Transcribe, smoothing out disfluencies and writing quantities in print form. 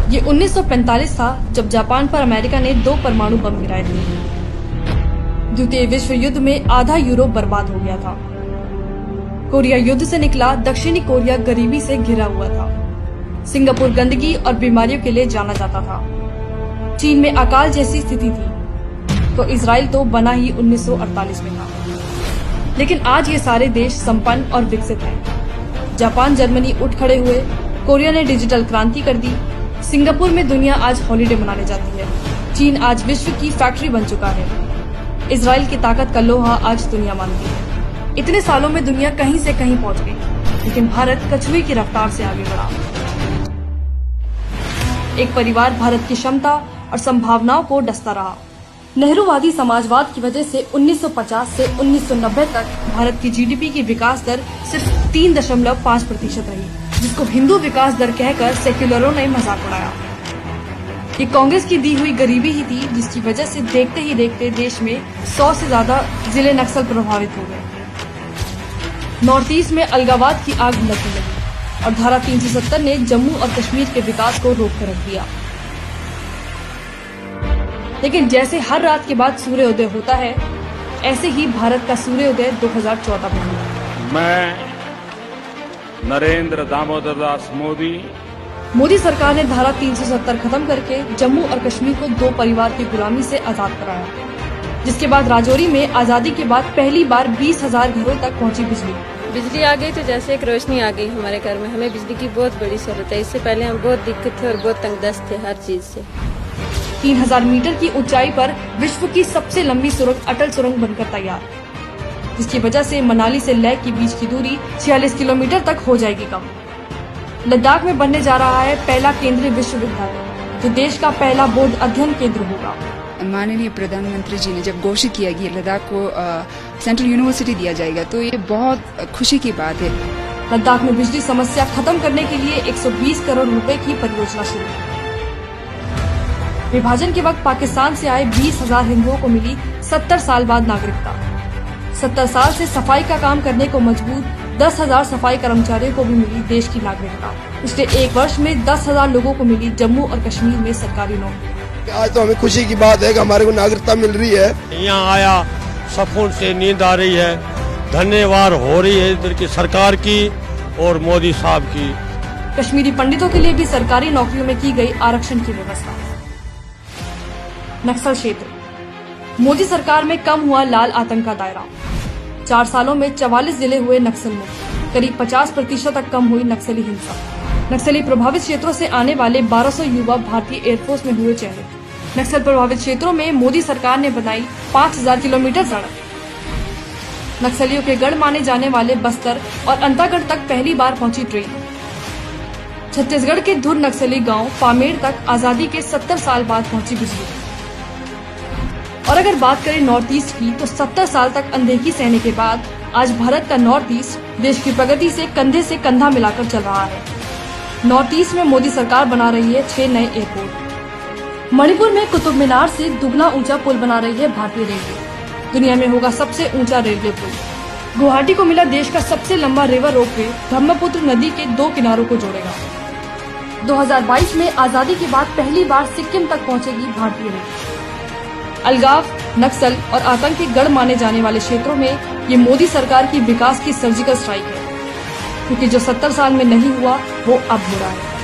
ये 1945 था जब जापान पर अमेरिका ने 2 परमाणु बम गिराए थे। द्वितीय विश्व युद्ध में आधा यूरोप बर्बाद हो गया था। कोरिया युद्ध से निकला दक्षिणी कोरिया गरीबी से घिरा हुआ था। सिंगापुर गंदगी और बीमारियों के लिए जाना जाता था। चीन में अकाल जैसी स्थिति थी, तो इजराइल तो बना ही 1948 में था। लेकिन आज ये सारे देश संपन्न और विकसित हैं। जापान जर्मनी उठ खड़े हुए, कोरिया ने डिजिटल क्रांति कर दी, सिंगापुर में दुनिया आज हॉलिडे मनाने जाती है, चीन आज विश्व की फैक्ट्री बन चुका है, इजराइल की ताकत का लोहा आज दुनिया मानती है। इतने सालों में दुनिया कहीं से कहीं पहुंच गई, लेकिन भारत कछुए की रफ्तार से आगे बढ़ा। एक परिवार भारत की क्षमता और संभावनाओं को डसता रहा। नेहरूवादी समाजवाद की वजह से 1950 से 1990 तक भारत की जीडीपी की विकास दर सिर्फ 3.5% रही, जिसको हिंदू विकास दर कहकर सेक्युलरों ने मजाक उड़ाया। ये कांग्रेस की दी हुई गरीबी ही थी, जिसकी वजह से देखते ही देखते देश में 100 से ज्यादा जिले नक्सल प्रभावित हो गए। नॉर्थ ईस्ट में अलगाववाद की आग भड़कने लगी और धारा 370 ने जम्मू और कश्मीर के विकास को रोक कर रख दिया। लेकिन जैसे हर रात के बाद सूर्योदय होता है, ऐसे ही भारत का सूर्योदय 2014 में हुआ। मैं नरेंद्र दामोदर दास मोदी सरकार ने धारा 370 खत्म करके जम्मू और कश्मीर को 2 परिवार की गुलामी से आजाद कराया, जिसके बाद राजौरी में आजादी के बाद पहली बार 20,000 घरों तक पहुंची बिजली आ गई तो जैसे एक रोशनी आ गई हमारे घर में। हमें बिजली की बहुत बड़ी जरूरत है। इससे पहले हम बहुत दिक्कत थे और बहुत तंगदस्त थे हर चीज से। 3000 मीटर की ऊंचाई पर विश्व की सबसे लंबी सुरंग अटल सुरंग बनकर तैयार, जिसकी वजह से मनाली से लेह के बीच की दूरी 46 किलोमीटर तक हो जाएगी कम। लद्दाख में बनने जा रहा है पहला केंद्रीय विश्वविद्यालय, जो देश का पहला बौद्ध अध्ययन केंद्र होगा। माननीय प्रधानमंत्री जी ने जब घोषित किया कि लद्दाख को सेंट्रल यूनिवर्सिटी दिया जाएगा, तो ये बहुत खुशी की बात है। लद्दाख में बिजली समस्या खत्म करने के लिए 120 करोड़ रुपए की परियोजना शुरू। विभाजन के वक्त पाकिस्तान से आए 20,000 हिंदुओं को मिली 70 साल बाद नागरिकता। 70 साल से सफाई का काम करने को मजबूर 10,000 सफाई कर्मचारियों को भी मिली देश की नागरिकता। पिछले 1 वर्ष में 10,000 लोगों को मिली जम्मू और कश्मीर में सरकारी नौकरी। आज तो हमें खुशी की बात है कि हमारे को नागरिकता मिल रही है। यहाँ आया सुकून से नींद आ रही है। धन्यवाद हो रही है इधर की सरकार की और मोदी साहब की। कश्मीरी पंडितों के लिए भी सरकारी नौकरियों में की गई आरक्षण की व्यवस्था। नक्सल क्षेत्र, मोदी सरकार में कम हुआ लाल आतंक का दायरा। 4 सालों में 44 जिले हुए नक्सल मुक्त, करीब 50% तक कम हुई नक्सली हिंसा। नक्सली प्रभावित क्षेत्रों से आने वाले 1200 युवा भारतीय एयरफोर्स में हुए चयनित। नक्सल प्रभावित क्षेत्रों में मोदी सरकार ने बनाई 5000 किलोमीटर सड़क। नक्सलियों के गढ़ माने जाने वाले बस्तर और अंतागढ़ तक पहली बार पहुंची ट्रेन। छत्तीसगढ़ के धुर नक्सली गांव पामेड़ तक आजादी के 70 साल बाद पहुंची बिजली। और अगर बात करें नॉर्थ ईस्ट की, तो 70 साल तक अनदेखी सहने के बाद आज भारत का नॉर्थ ईस्ट देश की प्रगति से कंधे से कंधा मिलाकर चल रहा है। नॉर्थ ईस्ट में मोदी सरकार बना रही है 6 नए एयरपोर्ट। मणिपुर में कुतुब मीनार से दुगना ऊंचा पुल बना रही है भारतीय रेलवे। दुनिया में होगा सबसे ऊंचा रेलवे पुल। गुवाहाटी को मिला देश का सबसे लंबा रिवर रोपवे, ब्रह्मपुत्र नदी के 2 किनारों को जोड़ेगा। 2022 में आजादी के बाद पहली बार सिक्किम तक पहुंचेगी भारतीय रेलवे। अलगाव, नक्सल और आतंक के गढ़ माने जाने वाले क्षेत्रों में ये मोदी सरकार की विकास की सर्जिकल स्ट्राइक है, क्योंकि जो 70 साल में नहीं हुआ वो अब हो रहा है।